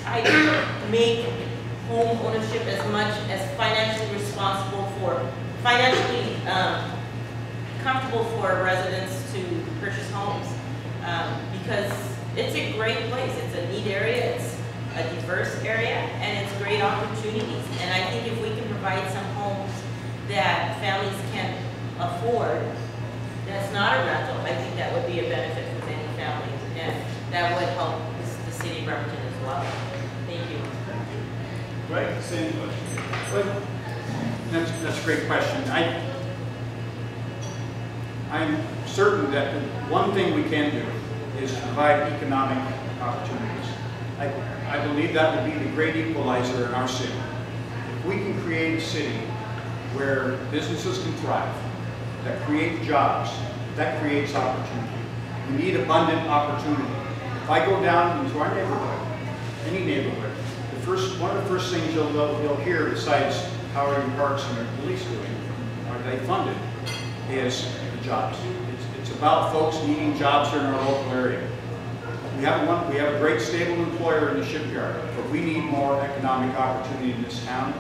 try to make home ownership as much as financially responsible financially comfortable for residents to purchase homes, because it's a great place. It's a neat area, it's a diverse area, and it's great opportunities. And I think if we can provide some homes that families can afford, that's not a rental, I think that would be a benefit for many families, and that would help the city of Bremerton as well. Thank you. Thank you. Right, same question. Well, that's a great question. I'm certain that the one thing we can do is provide economic opportunities. I believe that would be the great equalizer in our city. If we can create a city where businesses can thrive, that create jobs, that creates opportunity. We need abundant opportunity. If I go down into our neighborhood, any neighborhood, one of the first things you'll hear, besides how are your parks and your police doing, are they funded, is the jobs. It's about folks needing jobs here in our local area. We have a great stable employer in the shipyard, but we need more economic opportunity in this town,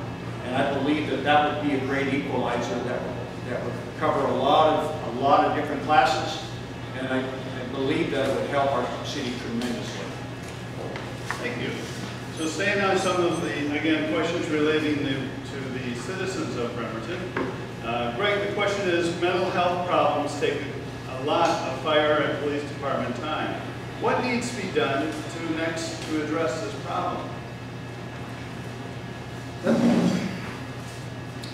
and I believe that would be a great equalizer that would cover a lot of different classes, and I believe that it would help our city tremendously. Thank you. So staying on some of the, again, questions relating to the citizens of Bremerton. Greg, the question is, mental health problems take a lot of fire and police department time. What needs to be done to address this problem?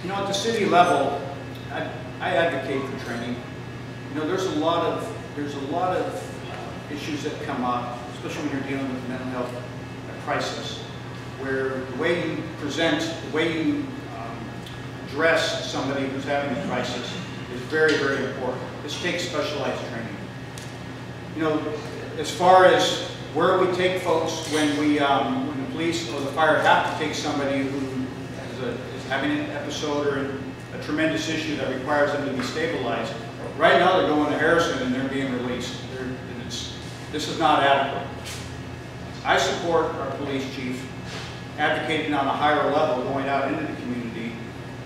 You know, at the city level, I advocate for training. You know, there's a lot of issues that come up, especially when you're dealing with mental health crisis, where the way you present, the way you address somebody who's having a crisis is very, very important. This takes specialized training. You know, as far as where we take folks when the police or the fire have to take somebody who is having an episode or a tremendous issue that requires them to be stabilized, right now they're going to Harrison and they're being released. This is not adequate. I support our police chief advocating on a higher level, going out into the community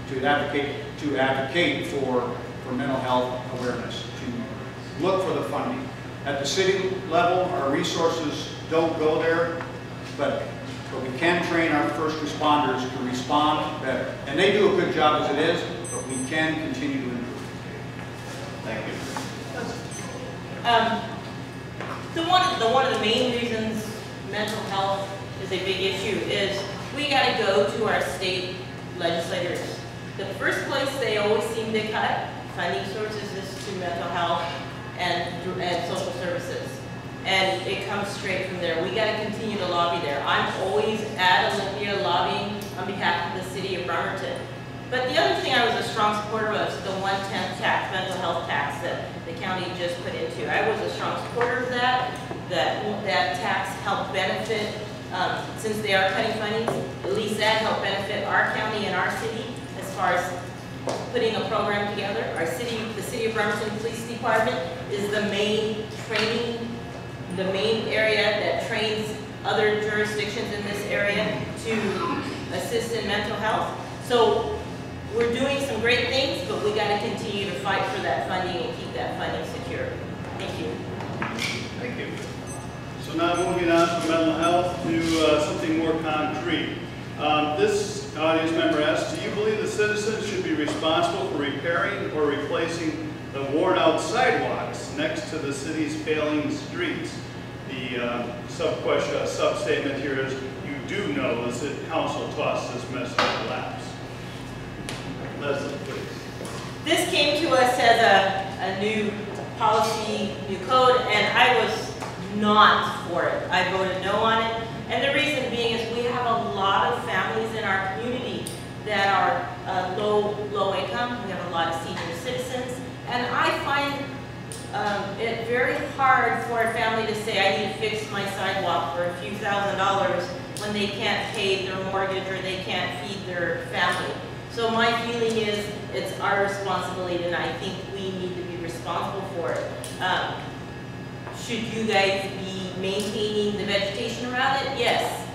to advocate for mental health awareness, to look for the funding. At the city level, our resources don't go there, but we can train our first responders to respond better. And they do a good job as it is, but we can continue to improve. Thank you. One of the main reasons mental health is a big issue is we got to go to our state legislators. The first place they always seem to cut funding sources is to mental health and social services. And it comes straight from there. We got to continue to lobby there. I'm always at Olympia lobbying on behalf of the city of Bremerton. But the other thing I was a strong supporter of is the 1/10 tax, mental health tax that the county just put into. I was a strong supporter of that. That tax helped benefit, since they are cutting funding, at least that helped benefit our county and our city as far as putting a program together. The city of Bremerton Police Department is the main area that trains other jurisdictions in this area to assist in mental health. So we're doing some great things, but we got to continue to fight for that funding and keep that funding secure. Thank you. Thank you. So now moving on from mental health to something more concrete. This audience member asks, do you believe the citizens should be responsible for repairing or replacing the worn out sidewalks next to the city's failing streets? The sub-statement here is, you do know the city council tossed this mess in the laps. Leslie, please. This came to us as a new policy, new code, and I was not for it. I voted no on it. And the reason being is we have a lot of families in our community that are low income. We have a lot of senior citizens. And I find it very hard for a family to say, I need to fix my sidewalk for a few $1,000s when they can't pay their mortgage or they can't feed their family. So my feeling is it's our responsibility, and I think we need to be responsible for it. Should you guys be maintaining the vegetation around it? Yes.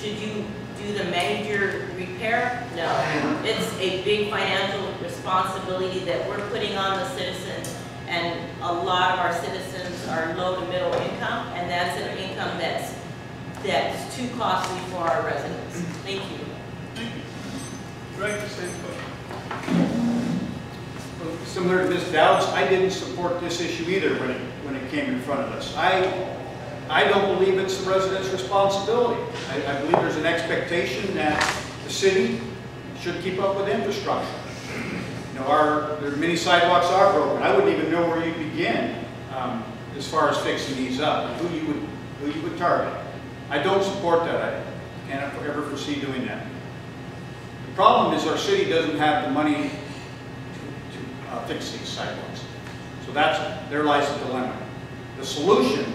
should you do the major repair? No. It's a big financial responsibility that we're putting on the citizens, and a lot of our citizens are low to middle income, and that's an income that's too costly for our residents. Thank you. Thank you. Greg, the same question. Similar to Ms. Dowds, I didn't support this issue either when it came in front of us. I don't believe it's the residents' responsibility. I believe there's an expectation that the city should keep up with infrastructure. You know, there are many sidewalks are broken. I wouldn't even know where you begin as far as fixing these up, and who you would target. I don't support that. I can't ever foresee doing that. The problem is our city doesn't have the money to fix these sidewalks. So there lies the dilemma. The solution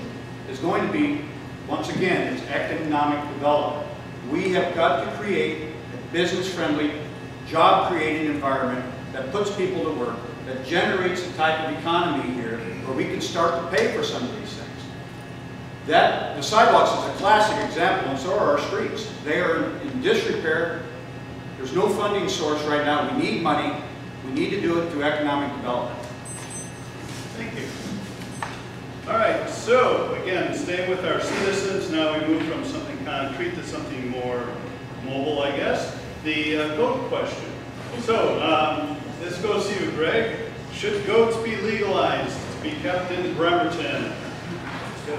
is going to be, once again, it's economic development. We have got to create a business-friendly, job-creating environment that puts people to work, that generates the type of economy here where we can start to pay for some of these things. The sidewalks is a classic example, and so are our streets. They are in disrepair. There's no funding source right now. We need money. We need to do it through economic development. Thank you. All right, so again, staying with our citizens, now we move from something concrete to something more mobile, I guess. The goat question. So this goes to you, Greg. Should goats be legalized to be kept in Bremerton? So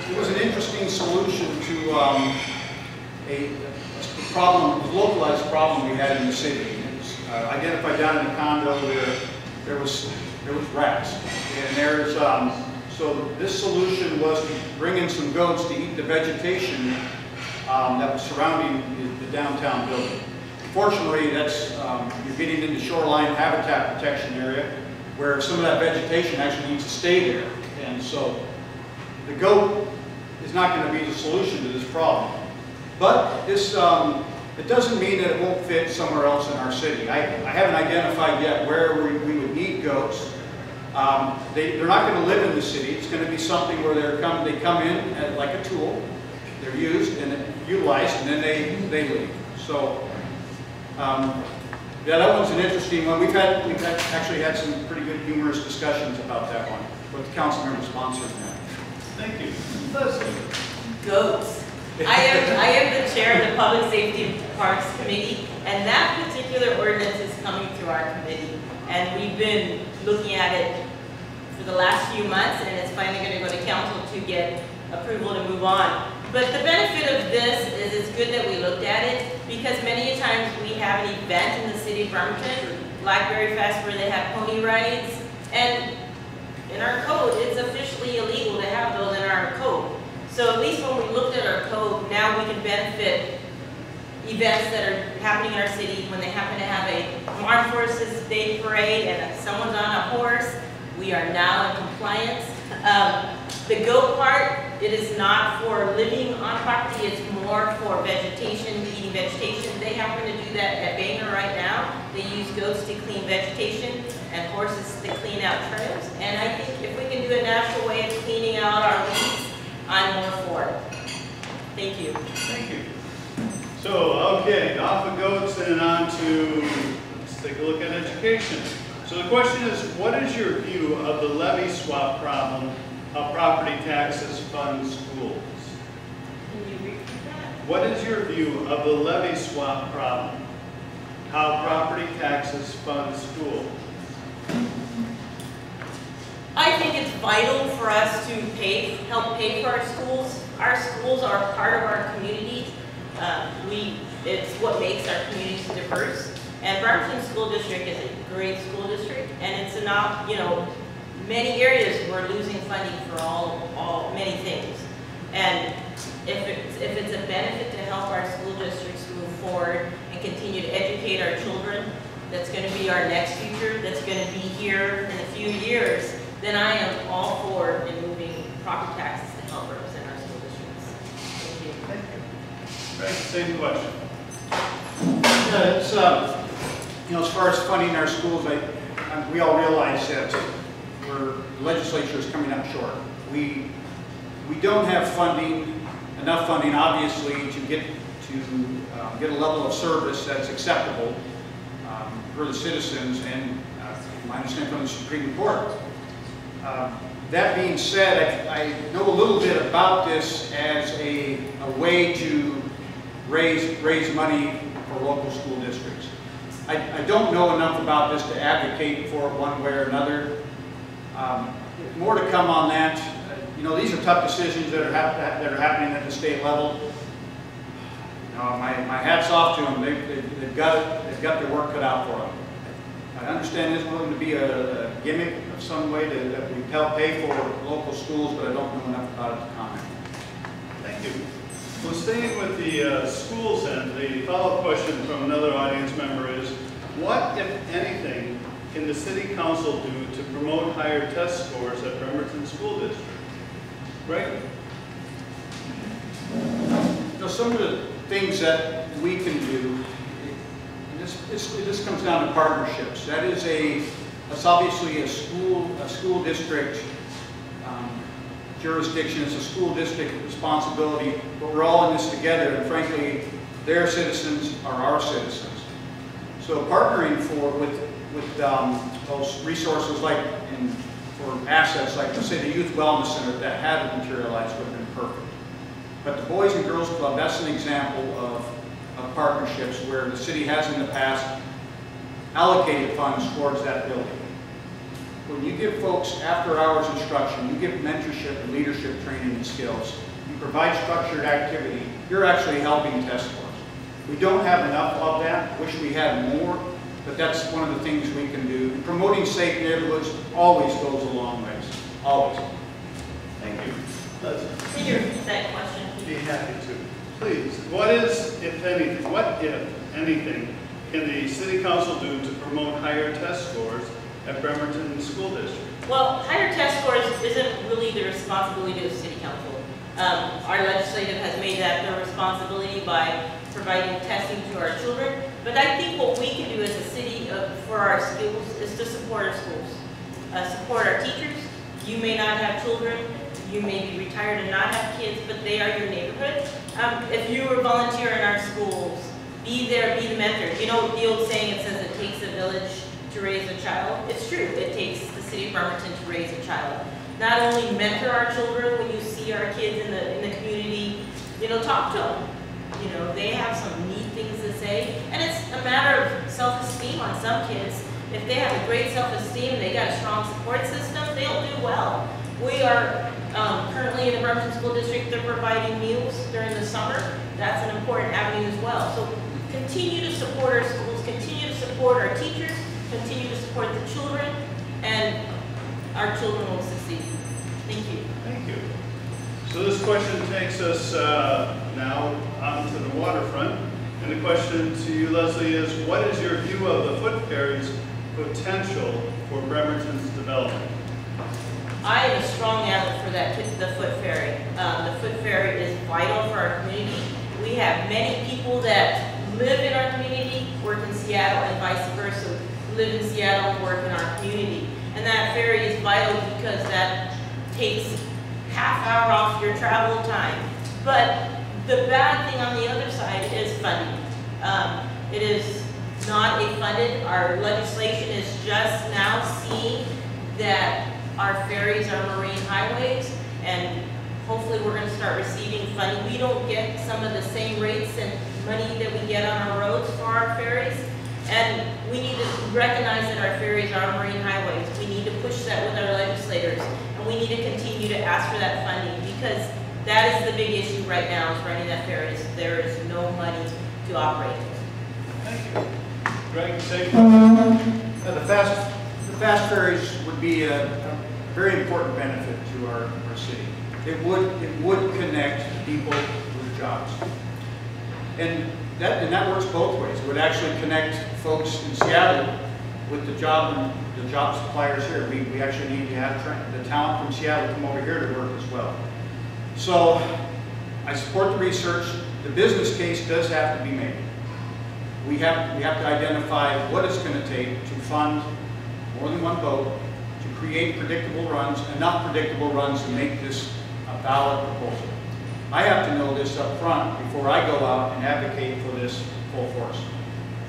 it was an interesting solution to a localized problem we had in the city. It was identified down in the condo where there was rats, and so this solution was to bring in some goats to eat the vegetation that was surrounding the downtown building. Fortunately, you're getting into shoreline habitat protection area where some of that vegetation actually needs to stay there. And so the goat is not going to be the solution to this problem. But this, it doesn't mean that it won't fit somewhere else in our city. I haven't identified yet where we would need goats. They're not going to live in the city. It's going to be something where they come in like a tool. They're used and utilized, and then they leave. So yeah, that one's an interesting one. We've actually had some pretty good humorous discussions about that one, with the council member sponsoring that. Thank you. Leslie. Goats. I am the chair of the Public Safety Parks Committee, and that particular ordinance is coming through our committee. And we've been looking at it for the last few months, and it's finally going to go to council to get approval to move on. But the benefit of this is it's good that we looked at it, because many a times we have an event in the city of Bremerton, Blackberry Fest, where they have pony rides, and in our code, it's officially illegal to have those in our code. So at least when we looked at our code, now we can benefit events that are happening in our city when they happen to have a Armed Forces Day parade and someone's on a horse. We are now in compliance. The goat part, it is not for living on property, it's more for vegetation, eating vegetation. They happen to do that at Bangor right now. They use goats to clean vegetation and horses to clean out trails. And I think if we can do a natural way of cleaning out our weeds, I'm more for it. Thank you. Thank you. So, okay, off of goats and on to, let's take a look at education. So the question is, what is your view of the levy swap problem, how property taxes fund schools? Can you repeat that? What is your view of the levy swap problem, how property taxes fund schools? I think it's vital for us to help pay for our schools. Our schools are part of our community. It's what makes our communities diverse. And Bremerton School District is a great school district, and it's not, many areas we're losing funding for many things. And if it's a benefit to help our school districts move forward and continue to educate our children, that's going to be our next future, that's going to be here in a few years, then I am all for removing property taxes to help represent our school districts. Thank you. Thank you. Right, same question. Yeah, it's, as far as funding our schools, we all realize that the legislature is coming up short. We don't have enough funding, obviously, to get a level of service that's acceptable for the citizens, and I understand from the Supreme Court. That being said, I know a little bit about this as a way to raise money for local school districts. I don't know enough about this to advocate for it one way or another. More to come on that. You know, these are tough decisions that are happening at the state level. You know, my hat's off to them. They've got their work cut out for them. I understand it's willing to be a gimmick of some way that we help pay for local schools, but I don't know enough about it to comment. Thank you. Well, staying with the schools then, the follow-up question from another audience member is, what, if anything, can the city council do to promote higher test scores at Bremerton School District? Right? You know, some of the things that we can do, this comes down to partnerships. That is it's obviously a school district jurisdiction. It's a school district responsibility, but we're all in this together, and frankly, their citizens are our citizens. So partnering with those resources for assets like, let's say, the Youth Wellness Center that hadn't materialized would have been perfect. But the Boys and Girls Club, that's an example of partnerships where the city has in the past allocated funds towards that building. When you give folks after-hours instruction, you give mentorship and leadership training and skills, you provide structured activity, you're actually helping test scores. We don't have enough of that. Wish we had more, but that's one of the things we can do. And promoting safe neighborhoods always goes a long ways. Always. Thank you. Leslie. Can you repeat that question? Be happy to. Please. What if anything, can the city council do to promote higher test scores at Bremerton School District? Well, higher test scores isn't really the responsibility of the city council. Our legislative has made that their responsibility by providing testing to our children. But I think what we can do as a city for our schools is to support our schools, support our teachers. You may not have children, you may be retired and not have kids, but they are your neighborhood. If you were volunteer in our schools, be there, be the mentor. You know the old saying, it says it takes a village to raise a child. It's true, it takes the city of Bremerton to raise a child. Not only mentor our children when you see our kids in the community, you know, talk to them. You know, they have some neat things to say, and it's a matter of self-esteem on some kids. If they have a great self-esteem and they got a strong support system, they'll do well. We are currently in the Bremerton School District, they're providing meals during the summer. That's an important avenue as well. So continue to support our schools, continue to support our teachers, continue to support the children, and our children will succeed. Thank you. Thank you. So this question takes us now onto the waterfront. And the question to you, Leslie, is what is your view of the foot ferry's potential for Bremerton's development? I am a strong advocate for the foot ferry. The foot ferry is vital for our community. We have many people that live in our community, work in Seattle, and vice versa. Live in Seattle and work in our community. And that ferry is vital because that takes half hour off your travel time. But the bad thing on the other side is funding. It is not a funded, our legislation is just now seeing that our ferries are marine highways, and hopefully we're going to start receiving funding. We don't get some of the same rates and money that we get on our roads for our ferries, and we need to recognize that our ferries are marine highways. We need to push that with our legislators, and we need to continue to ask for that funding, because that is the big issue right now, is running that ferries. There is no money to operate. Thank you. Greg, say The fast ferries would be a very important benefit to our city. It would connect people with jobs, and that works both ways. It would actually connect folks in Seattle with the job suppliers here. We actually need to have the talent from Seattle come over here to work as well. So I support the research. The business case does have to be made. We have to identify what it's going to take to fund more than one boat, to create predictable runs, enough predictable runs to make this a valid proposal. I have to know this up front before I go out and advocate for this full force.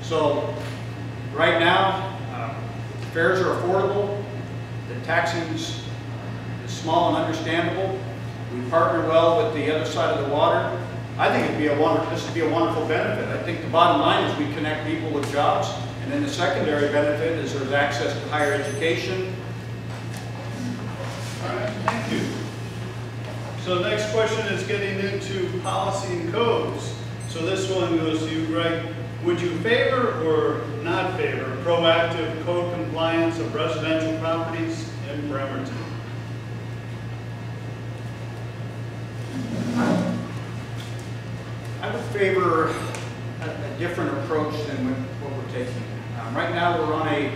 So right now, fares are affordable, the taxing is small and understandable. We partner well with the other side of the water. I think this would be a wonderful benefit. I think the bottom line is we connect people with jobs, and then the secondary benefit is there's access to higher education. All right, thank you. So the next question is getting into policy and codes. So this one goes to you, Greg. Would you favor or not favor proactive code compliance of residential properties in Bremerton? I would favor a different approach than what we're taking. Right now, we're on a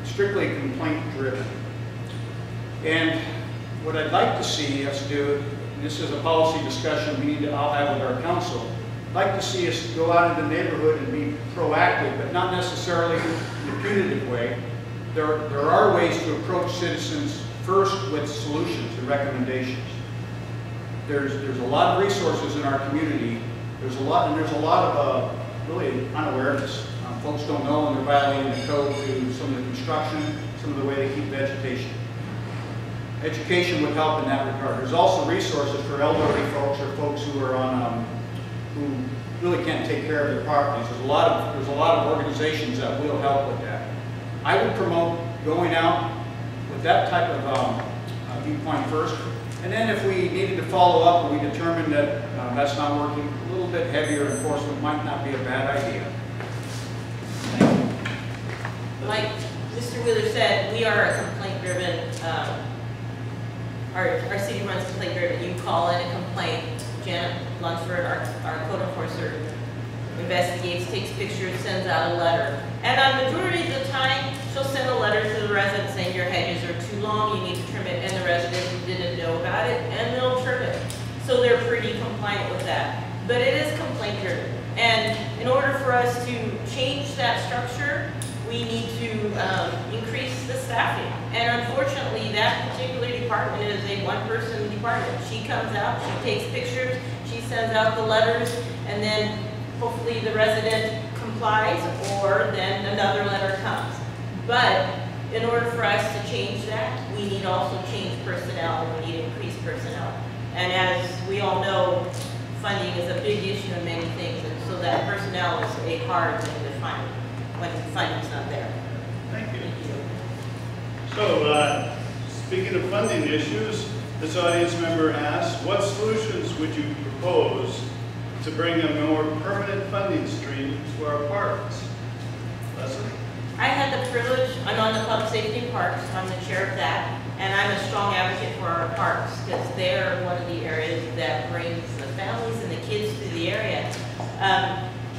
strictly complaint-driven. And what I'd like to see us do, and this is a policy discussion I'll have with our council, I'd like to see us go out in the neighborhood and be proactive, but not necessarily in a punitive way. There are ways to approach citizens first with solutions and recommendations. There's a lot of resources in our community. There's a lot of really unawareness. Folks don't know when they're violating the code through some of the construction, some of the way they keep vegetation. Education would help in that regard. There's also resources for elderly folks or folks who are on who really can't take care of their properties. There's a lot of organizations that will help with that. I would promote going out with that type of viewpoint first. And then if we needed to follow up and we determined that that's not working, a little bit heavier enforcement might not be a bad idea. Like Mr. Wheeler said, we are a complaint-driven, our city runs complaint-driven. You call in a complaint, Janet Lunsford, our code enforcer, investigates, takes pictures, sends out a letter. And on majority of the time, she'll send a letter to the resident saying your hedges are too long, you need to trim it, and the resident didn't know about it, and they'll trim it. So they're pretty compliant with that. But it is complaint-driven. And in order for us to change that structure, we need to increase the staffing. And unfortunately, that particular department is a one-person department. She comes out, she takes pictures, she sends out the letters, and then hopefully the resident complies, or then another letter comes. But in order for us to change that, we need also change personnel, and we need increased personnel. And as we all know, funding is a big issue in many things, and so that personnel is a hard thing to find when funding's not there. Thank you. So, speaking of funding issues, this audience member asks, what solutions would you propose to bring a more permanent funding stream to our parks? Leslie? I had the privilege, I'm on the Public Safety and Parks, I'm the chair of that, and I'm a strong advocate for our parks, because they're one of the areas that brings the families and the kids to the area.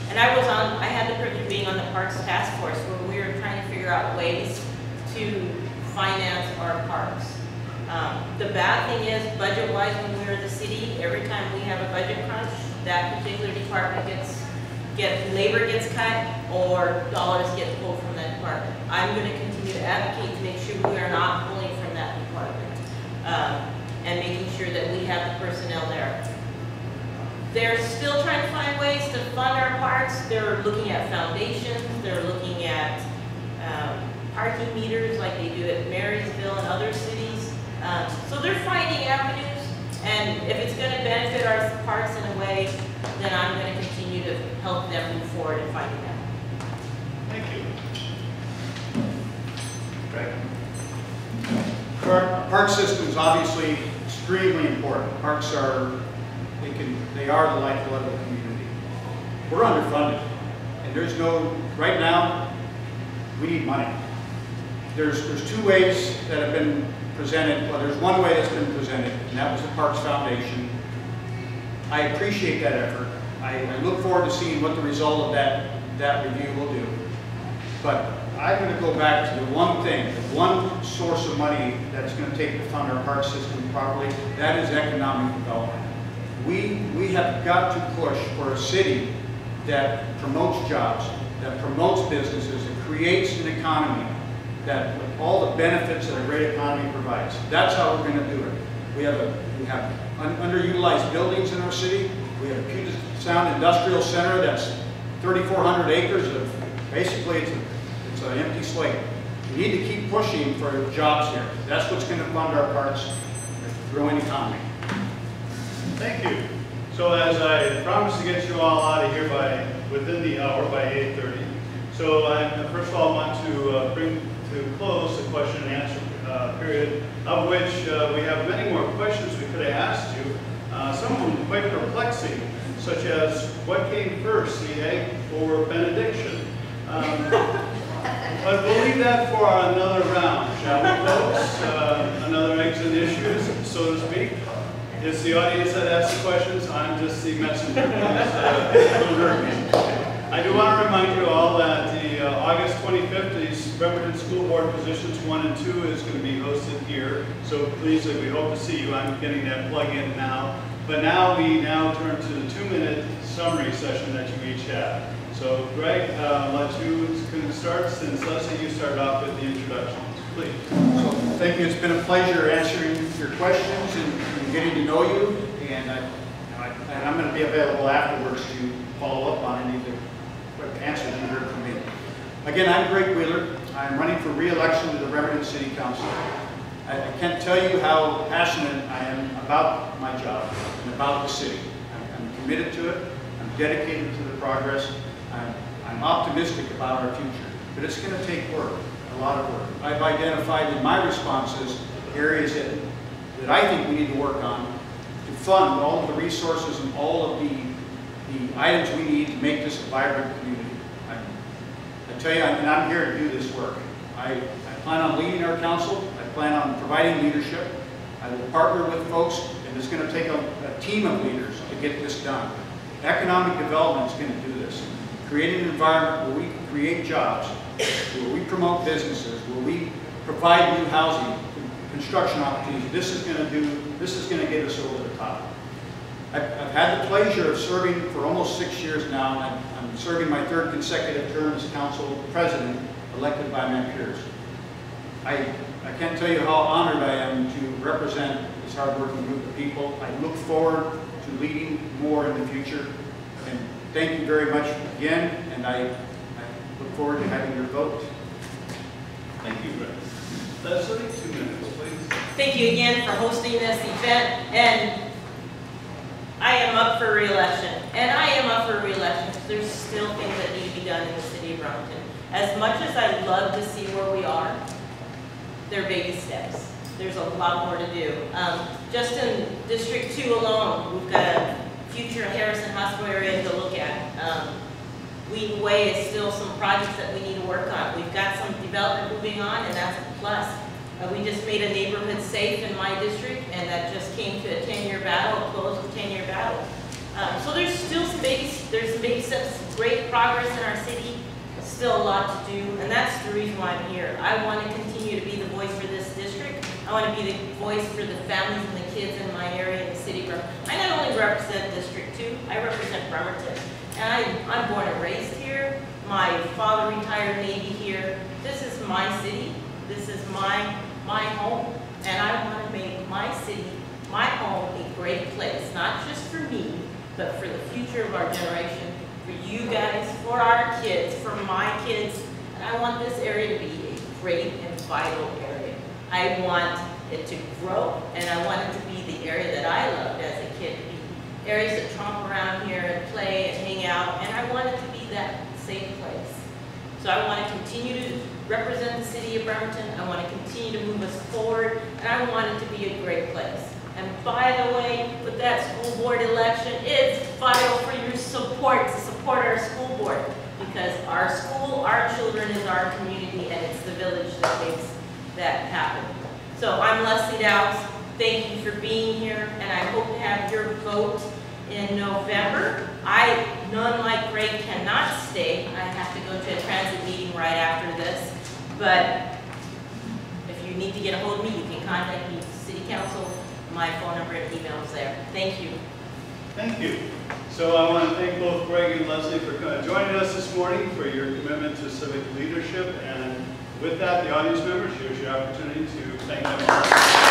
And I had the privilege of being on the Parks Task Force, where we were trying to figure out ways to finance our parks. The bad thing is, budget-wise, when we're the city, every time we have a budget crunch, that particular department labor gets cut, or dollars get pulled from that department. I'm going to continue to advocate to make sure we are not pulling from that department, and making sure that we have the personnel there. They're still trying to find ways to fund our parks. They're looking at foundations. They're looking at parking meters like they do at Marysville and other cities. So they're finding avenues, and if it's going to benefit our parks in a way, then I'm going to continue to help them move forward in finding that. Thank you. Greg? Park system is obviously extremely important. Parks are, they are the lifeblood of the community. We're underfunded, and right now, we need money. There's two ways that have been presented. Well, there's one way that's been presented, and that was the Parks Foundation. I appreciate that effort. I look forward to seeing what the result of that review will do. But I'm going to go back to the one thing, the one source of money that's going to take to fund our park system properly, that is economic development. We have got to push for a city that promotes jobs, that promotes businesses, that creates an economy. that with all the benefits that a great economy provides. That's how we're going to do it. We have underutilized buildings in our city. We have a Puget Sound Industrial Center that's 3,400 acres of, basically it's an empty slate. We need to keep pushing for jobs here. That's what's going to fund our parks, growing economy. Thank you. So as I promised to get you all out of here within the hour, by 8:30. So I first of all want to bring to close the question and answer period, of which we have many more questions we could have asked you. Some of them quite perplexing, such as what came first, the egg or benediction? But we'll leave that for another round, shall we, folks? Another eggs and issues, so to speak. It's the audience that asks the questions. I'm just the messenger. I do want to remind you all that the August 25th, the Bremerton School Board Positions 1 and 2 is going to be hosted here. So please, we hope to see you. I'm getting that plug in now. But now we turn to the 2-minute summary session that you each have. So Greg, let you start, since Leslie, you started off with the introductions. Please. So thank you. It's been a pleasure answering your questions and getting to know you. And I'm going to be available afterwards to follow up on any of the answers you heard from me. Again, I'm Greg Wheeler. I'm running for re-election to the Bremerton City Council. I can't tell you how passionate I am about my job and about the city. I'm committed to it. I'm dedicated to the progress. I'm optimistic about our future. But it's going to take work, a lot of work. I've identified in my responses areas that I think we need to work on to fund all of the resources and all of the items we need to make this a vibrant community. I tell you, I'm here to do this work. I plan on leading our council. I plan on providing leadership. I will partner with folks, and it's going to take a team of leaders to get this done. Economic development is going to do this. Create an environment where we create jobs, where we promote businesses, where we provide new housing, construction opportunities. This is going to get us over the top. I've had the pleasure of serving for almost 6 years now, and I'm serving my 3rd consecutive term as council president, elected by my peers. I can't tell you how honored I am to represent this hardworking group of people. I look forward to leading more in the future. And thank you very much again, and I look forward to having your vote. Thank you, Greg. Leslie, 2 minutes, please. Thank you again for hosting this event, and I am up for re-election, and I am up for re-election because there's still things that need to be done in the city of Bremerton. As much as I love to see where we are, they're baby steps. There's a lot more to do. Just in District 2 alone, we've got a future Harrison Hospital area to look at. Wheaton Way is still some projects that we need to work on. We've got some development moving on, and that's a plus. We just made a neighborhood safe in my district, and that just came to a 10-year battle, a close to 10-year battle. So there's still some baby steps, great progress in our city, still a lot to do, and that's the reason why I'm here. I want to continue to be the voice for this district. I want to be the voice for the families and the kids in my area in the city of Bremerton. I not only represent District 2, I represent Bremerton. And I'm born and raised here. My father retired Navy here. This is my city. This is my home. And I want to make my city, my home, a great place. Not just for me, but for the future of our generation, for you guys, for our kids, for my kids. And I want this area to be a great and vital area. I want it to grow, and I want it to be the area that I loved as a kid. Areas that tromp around here and play and hang out, and I want it to be that safe place. So I want to continue to represent the city of Bremerton. I want to continue to move us forward, and I want it to be a great place. And by the way, with that school board election, it's vital for your support, to support our school board, because our school, our children is our community, and it's the village that makes that happen. So I'm Leslie Dowds. Thank you for being here, and I hope to have your vote in November. None like Greg cannot stay. I have to go to a transit meeting right after this. But if you need to get a hold of me, you can contact me, City Council. My phone number and email is there. Thank you. Thank you. So I want to thank both Greg and Leslie for joining us this morning, for your commitment to civic leadership and With that, the audience members, here's your opportunity to thank them.